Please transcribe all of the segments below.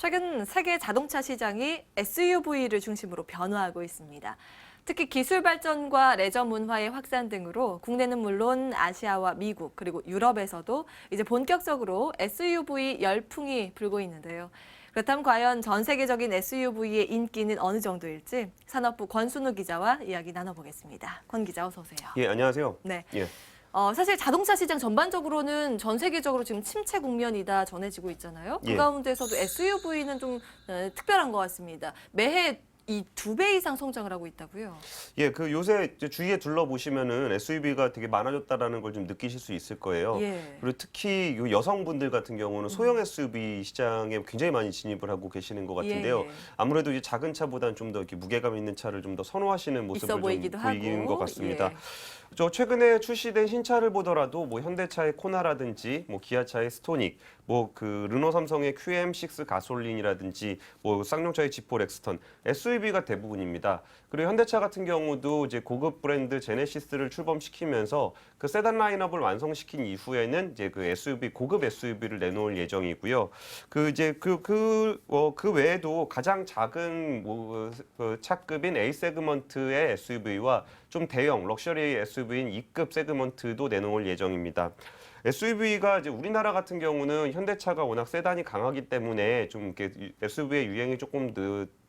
최근 세계 자동차 시장이 SUV를 중심으로 변화하고 있습니다. 특히 기술 발전과 레저 문화의 확산 등으로 국내는 물론 아시아와 미국 그리고 유럽에서도 이제 본격적으로 SUV 열풍이 불고 있는데요. 그렇다면 과연 전 세계적인 SUV의 인기는 어느 정도일지 산업부 권순우 기자와 이야기 나눠보겠습니다. 권 기자 어서 오세요. 예, 안녕하세요. 네. 예. 사실 자동차 시장 전반적으로는 전 세계적으로 지금 침체 국면이다 전해지고 있잖아요. 그 예. 가운데서도 SUV는 좀 특별한 것 같습니다. 매해 이 2배 이상 성장을 하고 있다고요. 예, 요새 이제 주위에 둘러보시면은 SUV가 되게 많아졌다라는 걸 좀 느끼실 수 있을 거예요. 예. 그리고 특히 여성분들 같은 경우는 소형 SUV 시장에 굉장히 많이 진입을 하고 계시는 것 같은데요. 예. 아무래도 이제 작은 차보다는 좀 더 이렇게 무게감 있는 차를 좀 더 선호하시는 모습을 있어 보이기도 좀 보이는 하고. 것 같습니다. 예. 저 최근에 출시된 신차를 보더라도 뭐 현대차의 코나라든지 뭐 기아차의 스토닉, 뭐 르노 삼성의 QM6 가솔린이라든지 뭐 쌍용차의 지포 렉스턴, SUV가 대부분입니다. 그리고 현대차 같은 경우도 이제 고급 브랜드 제네시스를 출범시키면서 그 세단 라인업을 완성시킨 이후에는 이제 그 SUV 고급 SUV를 내놓을 예정이고요. 그 외에도 가장 작은 그 차급인 A 세그먼트의 SUV와 좀 대형 럭셔리 SUV인 E급 세그먼트도 내놓을 예정입니다. SUV가 이제 우리나라 같은 경우는 현대차가 워낙 세단이 강하기 때문에 좀 이렇게 SUV의 유행이 조금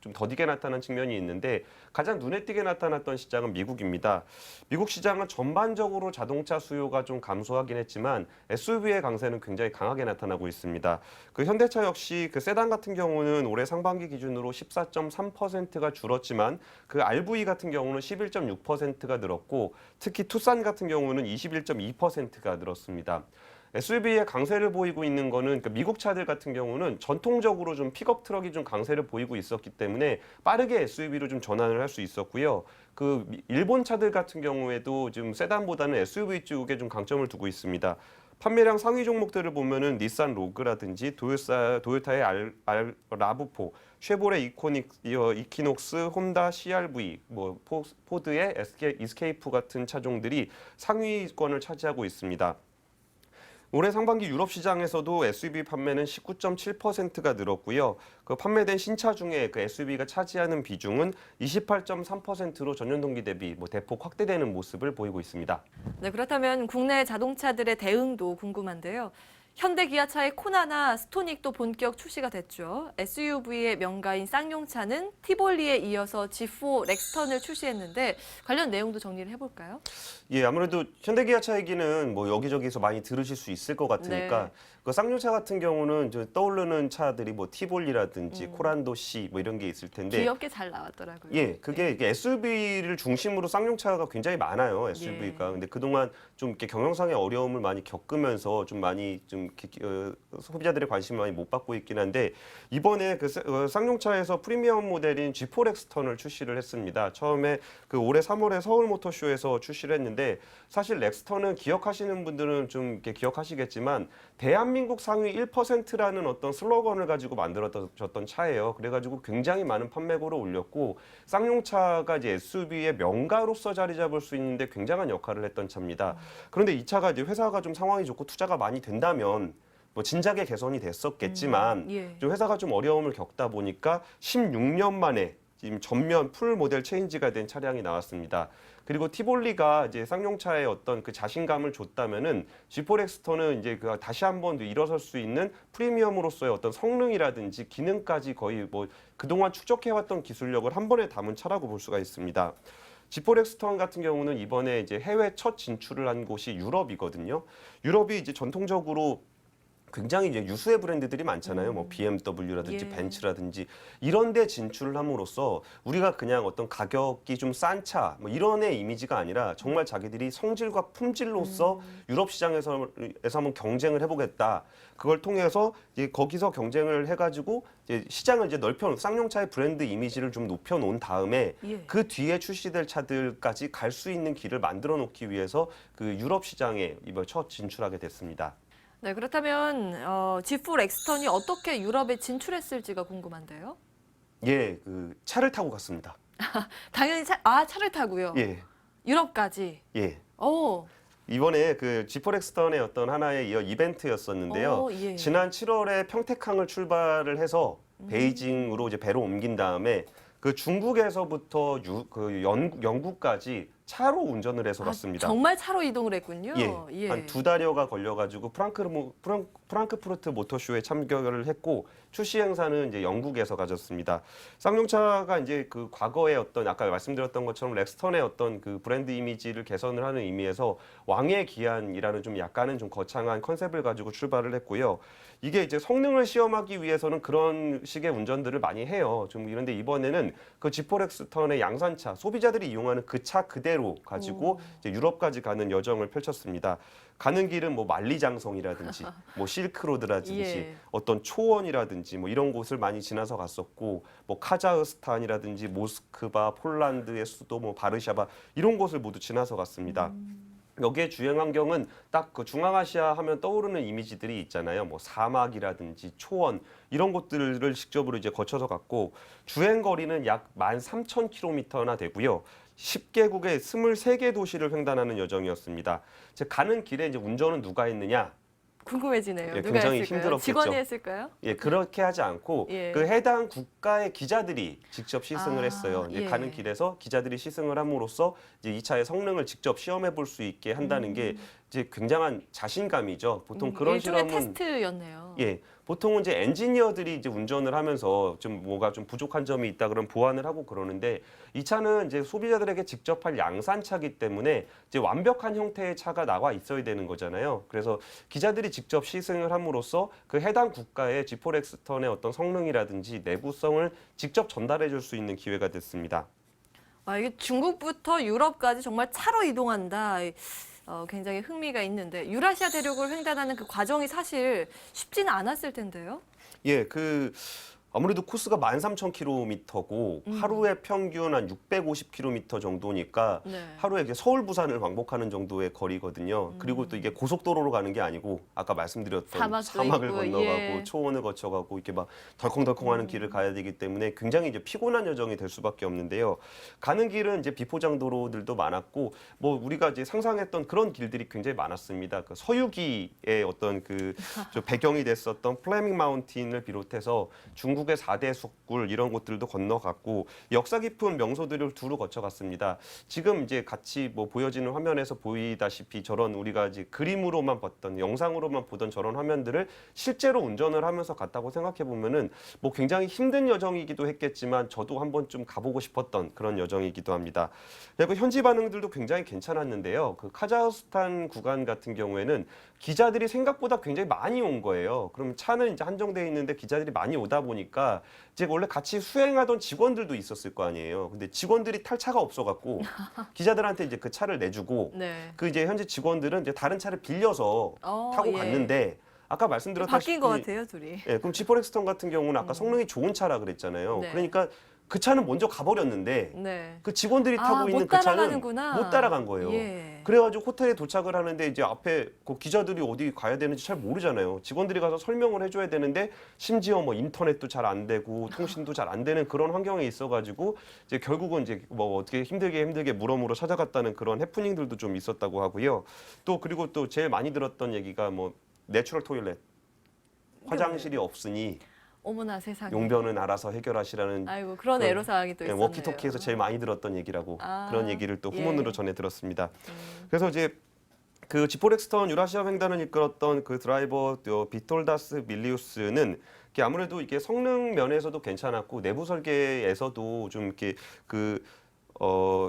좀 더디게 나타난 측면이 있는데 가장 눈에 띄게 나타났던 시장은 미국입니다. 미국 시장은 전반적으로 자동차 수요가 좀 감소하긴 했지만 SUV의 강세는 굉장히 강하게 나타나고 있습니다. 그 현대차 역시 그 세단 같은 경우는 올해 상반기 기준으로 14.3%가 줄었지만 그 RV 같은 경우는 11.6%가 늘었고 특히 투싼 같은 경우는 21.2%가 늘었습니다. SUV의 강세를 보이고 있는 거는 미국 차들 같은 경우는 전통적으로 좀 픽업 트럭이 좀 강세를 보이고 있었기 때문에 빠르게 SUV로 좀 전환을 할 수 있었고요. 그 일본 차들 같은 경우에도 지금 세단보다는 SUV 쪽에 좀 강점을 두고 있습니다. 판매량 상위 종목들을 보면은 닛산 로그라든지 도요타의 라브4, 쉐보레 이퀴녹스, 혼다 CR-V, 뭐 포드의 이스케이프 같은 차종들이 상위권을 차지하고 있습니다. 올해 상반기 유럽 시장에서도 SUV 판매는 19.7%가 늘었고요. 그 판매된 신차 중에 그 SUV가 차지하는 비중은 28.3%로 전년 동기 대비 대폭 확대되는 모습을 보이고 있습니다. 네, 그렇다면 국내 자동차들의 대응도 궁금한데요. 현대 기아차의 코나나 스토닉도 본격 출시가 됐죠. SUV의 명가인 쌍용차는 티볼리에 이어서 G4 렉스턴을 출시했는데 관련 내용도 정리를 해볼까요? 예, 아무래도 현대기아차 얘기는 뭐 여기저기서 많이 들으실 수 있을 것 같으니까 네. 그 쌍용차 같은 경우는 저 떠오르는 차들이 뭐 티볼리라든지 코란도 C 뭐 이런 게 있을 텐데 귀엽게 잘 나왔더라고요. 예, 그게 이게 SUV를 중심으로 쌍용차가 굉장히 많아요, SUV가. 예. 근데 그동안 좀 이렇게 경영상의 어려움을 많이 겪으면서 좀 많이 좀 소비자들의 관심을 많이 못 받고 있긴 한데 이번에 쌍용차에서 프리미엄 모델인 G4 렉스턴을 출시를 했습니다. 처음에 그 올해 3월에 서울 모터쇼에서 출시를 했는데 사실 렉스턴은 기억하시는 분들은 좀 이렇게 기억하시겠지만 대한민국 상위 1%라는 어떤 슬로건을 가지고 만들어졌던 차예요. 그래가지고 굉장히 많은 판매고를 올렸고 쌍용차가 이제 SUV의 명가로서 자리 잡을 수 있는데 굉장한 역할을 했던 차입니다. 그런데 이 차가 이제 회사가 좀 상황이 좋고 투자가 많이 된다면 뭐 진작에 개선이 됐었겠지만 예. 좀 회사가 좀 어려움을 겪다 보니까 16년 만에 지금 전면 풀 모델 체인지가 된 차량이 나왔습니다. 그리고 티볼리가 이제 쌍용차의 어떤 그 자신감을 줬다면은 G4 렉스턴은 이제 그 다시 한번 일어설 수 있는 프리미엄으로서의 어떤 성능이라든지 기능까지 거의 뭐 그동안 축적해왔던 기술력을 한 번에 담은 차라고 볼 수가 있습니다. G4 렉스턴 같은 경우는 이번에 이제 해외 첫 진출을 한 곳이 유럽이거든요. 유럽이 이제 전통적으로 굉장히 이제 유수의 브랜드들이 많잖아요. 뭐 BMW라든지 예. 벤츠라든지 이런 데 진출을 함으로써 우리가 그냥 어떤 가격이 좀 싼 차 뭐 이런 애 이미지가 아니라 정말 자기들이 성질과 품질로서 유럽 시장에서 한번 경쟁을 해보겠다. 그걸 통해서 이제 거기서 경쟁을 해가지고 이제 시장을 이제 쌍용차의 브랜드 이미지를 좀 높여놓은 다음에 예. 그 뒤에 출시될 차들까지 갈 수 있는 길을 만들어 놓기 위해서 그 유럽 시장에 이번 첫 진출하게 됐습니다. 네, 그렇다면 G4 렉스턴이 어떻게 유럽에 진출했을지가 궁금한데요. 예, 차를 타고 갔습니다. 당연히 차를 타고요. 예, 유럽까지. 예. 오. 이번에 그 G4 렉스턴의 어떤 하나의 이벤트였었는데요. 예. 지난 7월에 평택항을 출발을 해서 베이징으로 이제 배로 옮긴 다음에 그 중국에서부터 영국까지 차로 운전을 해서 갔습니다. 정말 차로 이동을 했군요. 예, 한 2달여가 걸려가지고 프랑크푸르트 모터쇼에 참가를 했고 출시 행사는 이제 영국에서 가졌습니다. 쌍용차가 이제 그 과거의 어떤 아까 말씀드렸던 것처럼 렉스턴의 어떤 그 브랜드 이미지를 개선을 하는 의미에서 왕의 기한이라는 좀 약간은 좀 거창한 컨셉을 가지고 출발을 했고요. 이게 이제 성능을 시험하기 위해서는 그런 식의 운전들을 많이 해요. 좀 이런데 이번에는 그 지포 렉스턴의 양산차 소비자들이 이용하는 그 차 그대로 가지고 이제 유럽까지 가는 여정을 펼쳤습니다. 가는 길은 뭐 만리장성이라든지 뭐 실크로드라든지 예. 어떤 초원이라든지 뭐 이런 곳을 많이 지나서 갔었고 뭐 카자흐스탄이라든지 모스크바, 폴란드의 수도 뭐 바르샤바 이런 곳을 모두 지나서 갔습니다. 여기에 주행 환경은 딱 그 중앙아시아 하면 떠오르는 이미지들이 있잖아요. 뭐 사막이라든지 초원 이런 곳들을 직접으로 이제 거쳐서 갔고 주행 거리는 약 13,000km나 되고요. 10개국의 23개 도시를 횡단하는 여정이었습니다. 즉 가는 길에 이제 운전은 누가 했느냐? 궁금해지네요. 예, 누가 굉장히 했을까요? 힘들었겠죠. 직원이 했을까요? 예, 그렇게 하지 않고 예. 그 해당 국가의 기자들이 직접 시승을 했어요. 이제 예. 가는 길에서 기자들이 시승을 함으로써 이제 이 차의 성능을 직접 시험해 볼 수 있게 한다는 게 이제 굉장한 자신감이죠. 보통 그런 일종의 실험은 테스트였네요. 예, 보통은 이제 엔지니어들이 이제 운전을 하면서 좀 뭐가 좀 부족한 점이 있다 그러면 보완을 하고 그러는데 이 차는 이제 소비자들에게 직접 할 양산차기 때문에 이제 완벽한 형태의 차가 나와 있어야 되는 거잖아요. 그래서 기자들이 직접 시승을 함으로써 그 해당 국가의 지포 렉스턴의 어떤 성능이라든지 내구성을 직접 전달해 줄 수 있는 기회가 됐습니다. 이게 중국부터 유럽까지 정말 차로 이동한다. 굉장히 흥미가 있는데 유라시아 대륙을 횡단하는 그 과정이 사실 쉽지는 않았을 텐데요. 예, 아무래도 코스가 13,000km고 하루에 평균 한 650km 정도니까 네. 하루에 이제 서울 부산을 왕복하는 정도의 거리거든요. 그리고 또 이게 고속도로로 가는 게 아니고 아까 말씀드렸던 사막도 사막을 있고, 건너가고 예. 초원을 거쳐가고 이렇게 막 덜컹덜컹하는 길을 가야 되기 때문에 굉장히 이제 피곤한 여정이 될 수밖에 없는데요. 가는 길은 이제 비포장 도로들도 많았고 뭐 우리가 이제 상상했던 그런 길들이 굉장히 많았습니다. 그 서유기의 어떤 저 배경이 됐었던 플레밍 마운틴을 비롯해서 중국의 4대 숲굴 이런 곳들도 건너갔고 역사 깊은 명소들을 두루 거쳐갔습니다. 지금 이제 같이 뭐 보여지는 화면에서 보이다시피 저런 우리가 이제 그림으로만 봤던 영상으로만 보던 저런 화면들을 실제로 운전을 하면서 갔다고 생각해 보면은 뭐 굉장히 힘든 여정이기도 했겠지만 저도 한번 좀 가보고 싶었던 그런 여정이기도 합니다. 그리고 현지 반응들도 굉장히 괜찮았는데요. 그 카자흐스탄 구간 같은 경우에는 기자들이 생각보다 굉장히 많이 온 거예요. 그럼 차는 이제 한정돼 있는데 기자들이 많이 오다 보니까 이제 원래 같이 수행하던 직원들도 있었을 거 아니에요. 근데 직원들이 탈 차가 없어갖고 기자들한테 이제 그 차를 내주고 네. 그 이제 현재 직원들은 이제 다른 차를 빌려서 타고 예. 갔는데 아까 말씀드렸다시피 바뀐 것 같아요, 둘이. 예, 그럼 지포 렉스턴 같은 경우는 아까 성능이 좋은 차라 그랬잖아요. 네. 그러니까 그 차는 먼저 가버렸는데 네. 그 직원들이 타고 못 있는 그 차는 따라가는구나. 못 따라간 거예요. 예. 그래가지고 호텔에 도착을 하는데 이제 앞에 그 기자들이 어디 가야 되는지 잘 모르잖아요. 직원들이 가서 설명을 해줘야 되는데 심지어 뭐 인터넷도 잘 안 되고 통신도 잘 안 되는 그런 환경에 있어가지고 이제 결국은 이제 뭐 어떻게 힘들게 물어물어 찾아갔다는 그런 해프닝들도 좀 있었다고 하고요. 또 그리고 또 제일 많이 들었던 얘기가 뭐 내추럴 토일렛 화장실이 없으니 어머나 세상에. 용변은 알아서 해결하시라는 아이고 그런 그런, 애로사항이 또 예, 있었네요. 워키토키에서 제일 많이 들었던 얘기라고 아, 그런 얘기를 또 후문으로 예. 전해 들었습니다. 그래서 이제 그 지포 렉스턴 유라시아 횡단을 이끌었던 그 드라이버 비톨다스 밀리우스는 이게 아무래도 이게 성능 면에서도 괜찮았고 내부 설계에서도 좀 이렇게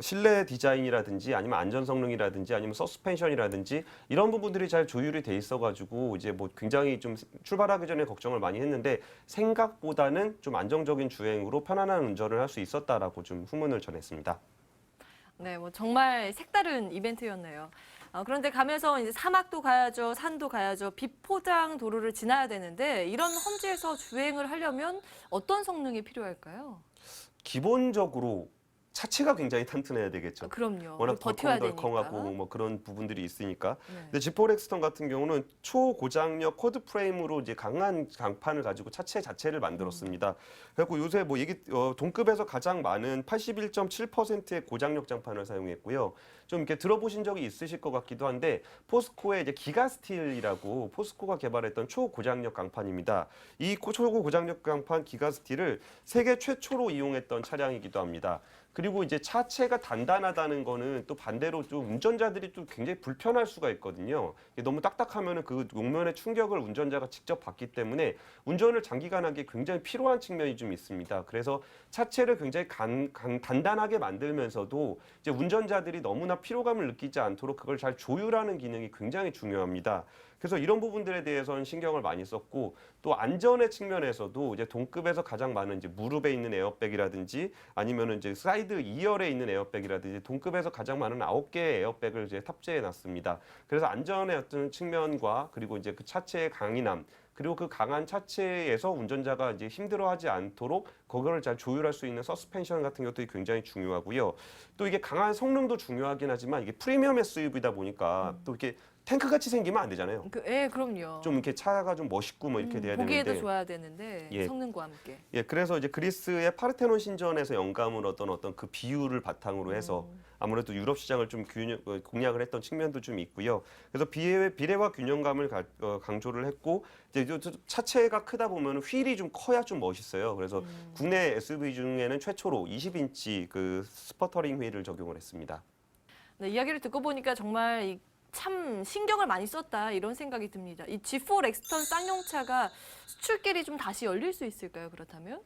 실내 디자인이라든지 아니면 안전 성능이라든지 아니면 서스펜션이라든지 이런 부분들이 잘 조율이 돼 있어가지고 이제 뭐 굉장히 좀 출발하기 전에 걱정을 많이 했는데 생각보다는 좀 안정적인 주행으로 편안한 운전을 할 수 있었다라고 좀 후문을 전했습니다. 네, 뭐 정말 색다른 이벤트였네요. 그런데 가면서 이제 사막도 가야죠, 산도 가야죠, 비포장 도로를 지나야 되는데 이런 험지에서 주행을 하려면 어떤 성능이 필요할까요? 기본적으로 차체가 굉장히 탄탄해야 되겠죠. 그럼요. 워낙 버텨야 덜컹덜컹하고 되니까. 뭐 그런 부분들이 있으니까. 네. 근데 지포렉스턴 같은 경우는 초고장력 쿼드 프레임으로 이제 강한 강판을 가지고 차체 자체를 만들었습니다. 그래갖고 요새 뭐 동급에서 가장 많은 81.7%의 고장력 장판을 사용했고요. 좀 이렇게 들어보신 적이 있으실 것 같기도 한데 포스코의 이제 기가스틸이라고 포스코가 개발했던 초고장력 강판입니다. 이 초고장력 강판 기가스틸을 세계 최초로 이용했던 차량이기도 합니다. 그리고 이제 차체가 단단하다는 거는 또 반대로 좀 운전자들이 또 굉장히 불편할 수가 있거든요. 이게 너무 딱딱하면은 그 용면의 충격을 운전자가 직접 받기 때문에 운전을 장기간 하기 굉장히 피로한 측면이 좀 있습니다. 그래서 차체를 굉장히 단단하게 만들면서도 이제 운전자들이 너무나 피로감을 느끼지 않도록 그걸 잘 조율하는 기능이 굉장히 중요합니다. 그래서 이런 부분들에 대해서는 신경을 많이 썼고 또 안전의 측면에서도 이제 동급에서 가장 많은 이제 무릎에 있는 에어백이라든지 아니면은 이제 사이드 2열에 있는 에어백이라든지 동급에서 가장 많은 9개의 에어백을 이제 탑재해 놨습니다. 그래서 안전의 어떤 측면과 그리고 이제 그 차체의 강인함 그리고 그 강한 차체에서 운전자가 이제 힘들어하지 않도록 그거를 잘 조율할 수 있는 서스펜션 같은 것도 굉장히 중요하고요. 또 이게 강한 성능도 중요하긴 하지만 이게 프리미엄 SUV다 보니까 또 이렇게 탱크 같이 생기면 안 되잖아요. 예, 그럼요. 좀 이렇게 차가 좀 멋있고 뭐 이렇게 돼야 보기에도 되는데. 좋아야 되는데 예. 성능과 함께. 예, 그래서 이제 그리스의 파르테논 신전에서 영감을 얻은 어떤 그 비율을 바탕으로 해서 아무래도 유럽 시장을 좀 공략을 했던 측면도 좀 있고요. 그래서 비례와 균형감을 강조를 했고 이제 차체가 크다 보면 휠이 좀 커야 좀 멋있어요. 그래서 국내 SUV 중에는 최초로 20인치 그 스퍼터링 휠을 적용을 했습니다. 네, 이야기를 듣고 보니까 정말 참 신경을 많이 썼다 이런 생각이 듭니다. 이 G4 렉스턴 쌍용차가 수출길이 좀 다시 열릴 수 있을까요? 그렇다면?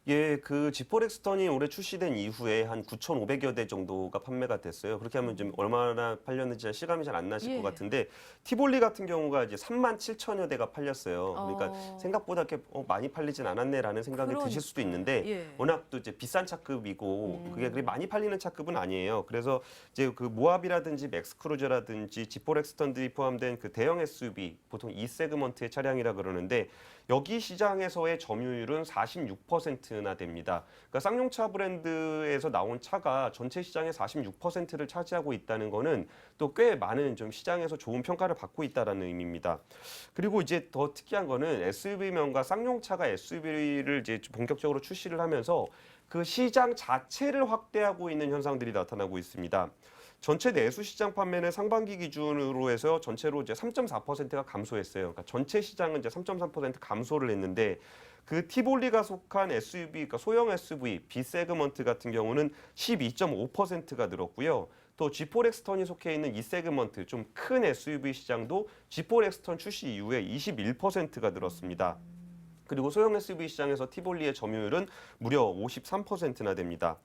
예, 그 지포렉스턴이 올해 출시된 이후에 한 9,500여 대 정도가 판매가 됐어요. 그렇게 하면 좀 얼마나 팔렸는지 실감이 잘 안 나실 예. 것 같은데 티볼리 같은 경우가 이제 37,000여 대가 팔렸어요. 그러니까 생각보다 이렇게 많이 팔리진 않았네라는 생각이 드실 수도 있는데 예. 워낙 또 이제 비싼 차급이고 그게 그렇게 많이 팔리는 차급은 아니에요. 그래서 이제 그 모하비라든지 맥스크루저라든지 지포렉스턴들이 포함된 그 대형 SUV 보통 E 세그먼트의 차량이라 그러는데 여기 시장에서의 점유율은 46%나 됩니다. 그러니까 쌍용차 브랜드에서 나온 차가 전체 시장의 46%를 차지하고 있다는 거는 또 꽤 많은 좀 시장에서 좋은 평가를 받고 있다라는 의미입니다. 그리고 이제 더 특이한 거는 SUV명과 쌍용차가 SUV를 이제 본격적으로 출시를 하면서 그 시장 자체를 확대하고 있는 현상들이 나타나고 있습니다. 전체 내수 시장 판매는 상반기 기준으로 해서 전체로 이제 3.4%가 감소했어요. 그러니까 전체 시장은 이제 3.3% 감소를 했는데 그 티볼리가 속한 SUV, 그러니까 소형 SUV B 세그먼트 같은 경우는 12.5%가 늘었고요. 또 G4 렉스턴이 속해 있는 E 세그먼트 좀 큰 SUV 시장도 G4 렉스턴 출시 이후에 21%가 늘었습니다. 그리고 소형 SUV 시장에서 티볼리의 점유율은 무려 53%나 됩니다.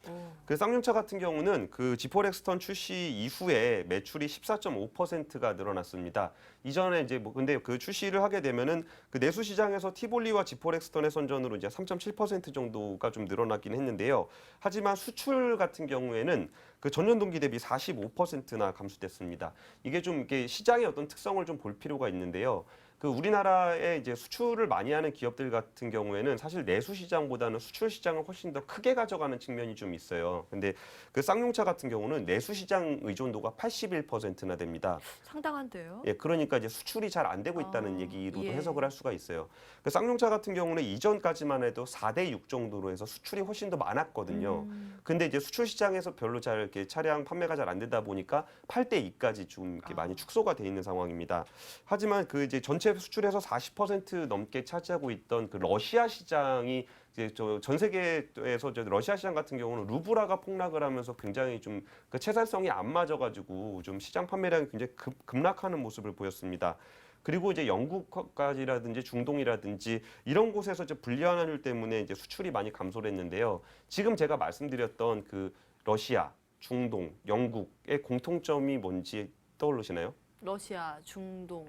그 쌍용차 같은 경우는 그 G4 렉스턴 출시 이후에 매출이 14.5%가 늘어났습니다. 이전에 이제 뭐 근데 그 출시를 하게 되면은 그 내수 시장에서 티볼리와 G4 렉스턴의 선전으로 이제 3.7% 정도가 좀 늘어났긴 했는데요. 하지만 수출 같은 경우에는 그 전년 동기 대비 45%나 감소됐습니다. 이게 좀 이게 시장의 어떤 특성을 좀 볼 필요가 있는데요. 그 우리나라에 이제 수출을 많이 하는 기업들 같은 경우에는 사실 내수 시장보다는 수출 시장을 훨씬 더 크게 가져가는 측면이 좀 있어요. 근데 그 쌍용차 같은 경우는 내수 시장 의존도가 81%나 됩니다. 상당한데요. 예, 그러니까 이제 수출이 잘 안 되고 있다는 얘기로도 예. 해석을 할 수가 있어요. 그 쌍용차 같은 경우는 이전까지만 해도 4대 6 정도로 해서 수출이 훨씬 더 많았거든요. 근데 이제 수출 시장에서 별로 잘 이렇게 차량 판매가 잘 안 되다 보니까 8대 2까지 좀 이렇게 많이 축소가 돼 있는 상황입니다. 하지만 그 이제 전체 수출에서 40% 넘게 차지하고 있던 그 러시아 시장이 이제 전 세계에서 러시아 시장 같은 경우는 루블화가 폭락을 하면서 굉장히 좀 그 채살성이 안 맞아가지고 좀 시장 판매량이 굉장히 급락하는 모습을 보였습니다. 그리고 이제 영국까지라든지 중동이라든지 이런 곳에서 이제 불리한 환율 때문에 이제 수출이 많이 감소를 했는데요. 지금 제가 말씀드렸던 그 러시아, 중동, 영국의 공통점이 뭔지 떠오르시나요? 러시아, 중동,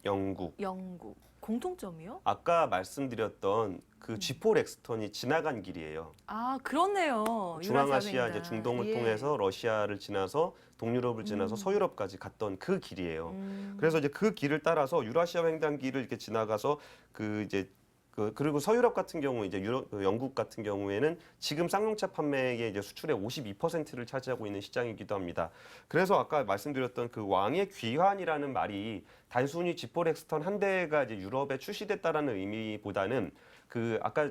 영국. 공통점이요? 아까 말씀드렸던 그 G4 렉스턴이 지나간 길이에요. 아, 그렇네요. 중앙아시아 이제 유라시아 중동을 횡단. 통해서 러시아를 지나서 동유럽을 지나서 서유럽까지 갔던 그 길이에요. 그래서 이제 그 길을 따라서 유라시아 횡단길을 이렇게 지나가서 그 이제 그리고 서유럽 같은 경우 이제 영국 같은 경우에는 지금 쌍용차 판매의 이제 수출의 52%를 차지하고 있는 시장이기도 합니다. 그래서 아까 말씀드렸던 그 왕의 귀환이라는 말이 단순히 지포 렉스턴 한 대가 이제 유럽에 출시됐다라는 의미보다는 그 아까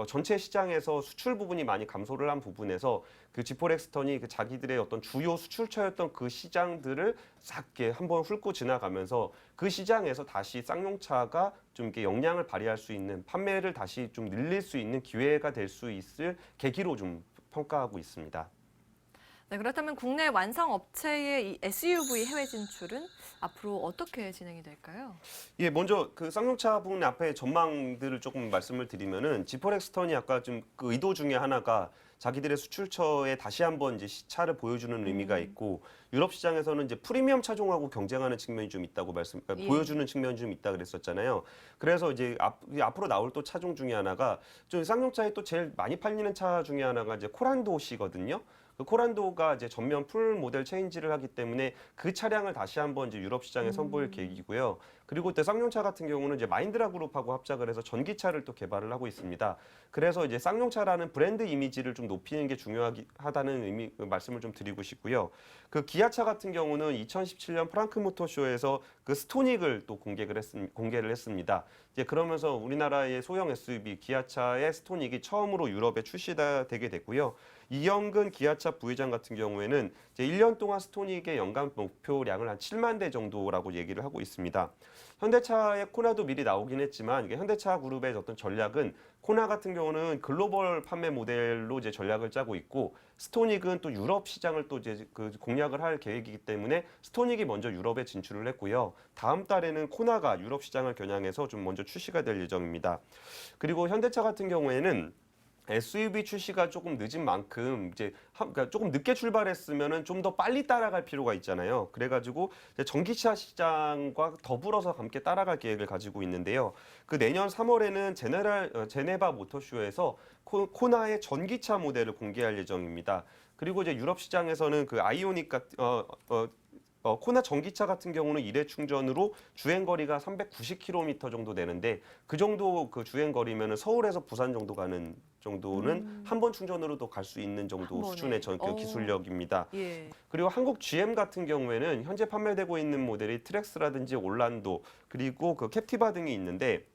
전체 시장에서 수출 부분이 많이 감소를 한 부분에서 그 지포 렉스턴이 그 자기들의 어떤 주요 수출처였던 그 시장들을 싹 이렇게 한번 훑고 지나가면서 그 시장에서 다시 쌍용차가 좀 이렇게 역량을 발휘할 수 있는 판매를 다시 좀 늘릴 수 있는 기회가 될 수 있을 계기로 좀 평가하고 있습니다. 네, 그렇다면 국내 완성 업체의 이 SUV 해외 진출은 앞으로 어떻게 진행이 될까요? 예, 먼저 그 쌍용차 부분 앞에 전망들을 조금 말씀을 드리면은 지포 렉스턴이 아까 좀 그 의도 중에 하나가 자기들의 수출처에 다시 한번 이제 차를 보여주는 의미가 있고 유럽 시장에서는 이제 프리미엄 차종하고 경쟁하는 측면이 좀 있다고 예. 보여주는 측면이 좀 있다 그랬었잖아요. 그래서 이제 앞으로 나올 또 차종 중에 하나가 좀 쌍용차에 또 제일 많이 팔리는 차 중에 하나가 이제 코란도시거든요. 그 코란도가 이제 전면 풀 모델 체인지를 하기 때문에 그 차량을 다시 한번 이제 유럽 시장에 선보일 계획이고요. 그리고 또 쌍용차 같은 경우는 이제 마인드라 그룹하고 합작을 해서 전기차를 또 개발을 하고 있습니다. 그래서 이제 쌍용차라는 브랜드 이미지를 좀 높이는 게 중요하다는 말씀을 좀 드리고 싶고요. 그 기아차 같은 경우는 2017년 프랑크 모터쇼에서 그 스토닉을 또 공개를 했습니다. 이제 그러면서 우리나라의 소형 SUV 기아차의 스토닉이 처음으로 유럽에 출시되게 됐고요. 이영근 기아차 부회장 같은 경우에는 이제 1년 동안 스토닉의 연간 목표량을 한 7만 대 정도라고 얘기를 하고 있습니다. 현대차의 코나도 미리 나오긴 했지만 이게 현대차 그룹의 어떤 전략은 코나 같은 경우는 글로벌 판매 모델로 이제 전략을 짜고 있고 스토닉은 또 유럽 시장을 또 이제 그 공략을 할 계획이기 때문에 스토닉이 먼저 유럽에 진출을 했고요. 다음 달에는 코나가 유럽 시장을 겨냥해서 좀 먼저 출시가 될 예정입니다. 그리고 현대차 같은 경우에는 SUV 출시가 조금 늦은 만큼 이제 그러니까 조금 늦게 출발했으면은 좀 더 빨리 따라갈 필요가 있잖아요. 그래가지고 이제 전기차 시장과 더불어서 함께 따라갈 계획을 가지고 있는데요. 그 내년 3월에는 제네바 모터쇼에서 코나의 전기차 모델을 공개할 예정입니다. 그리고 이제 유럽 시장에서는 그 아이오닉 코나 전기차 같은 경우는 일회 충전으로 주행 거리가 390km 정도 되는데 그 정도 그 주행 거리면은 서울에서 부산 정도 가는 정도는 한 번 충전으로도 갈 수 있는 정도 수준의 그 기술력입니다. 예. 그리고 한국 GM 같은 경우에는 현재 판매되고 있는 모델이 트랙스라든지 올란도 그리고 그 캡티바 등이 있는데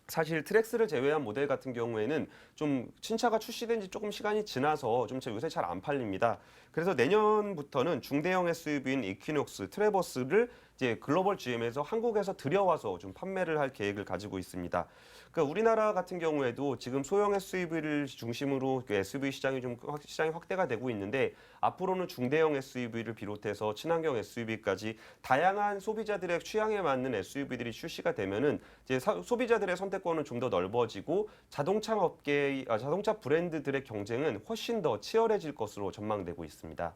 사실 트랙스를 제외한 모델 같은 경우에는 좀 신차가 출시된 지 조금 시간이 지나서 좀 요새 잘 안 팔립니다. 그래서 내년부터는 중대형 SUV인 이퀴녹스, 트래버스를 이제 글로벌 GM에서 한국에서 들여와서 좀 판매를 할 계획을 가지고 있습니다. 그러니까 우리나라 같은 경우에도 지금 소형 SUV를 중심으로 그 SUV 시장이 확대가 되고 있는데 앞으로는 중대형 SUV를 비롯해서 친환경 SUV까지 다양한 소비자들의 취향에 맞는 SUV들이 출시가 되면은 이제 소비자들의 선택권은 좀 더 넓어지고 자동차 브랜드들의 경쟁은 훨씬 더 치열해질 것으로 전망되고 있습니다.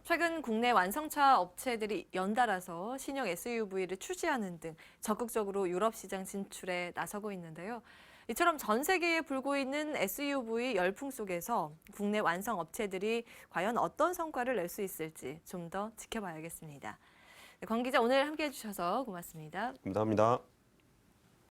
최근 국내 완성차 업체들이 연달아서 신형 SUV를 출시하는 등 적극적으로 유럽 시장 진출에 나서고 있는데요. 이처럼 전 세계에 불고 있는 SUV 열풍 속에서 국내 완성 업체들이 과연 어떤 성과를 낼 수 있을지 좀 더 지켜봐야겠습니다. 네, 권 기자 오늘 함께해 주셔서 고맙습니다. 감사합니다.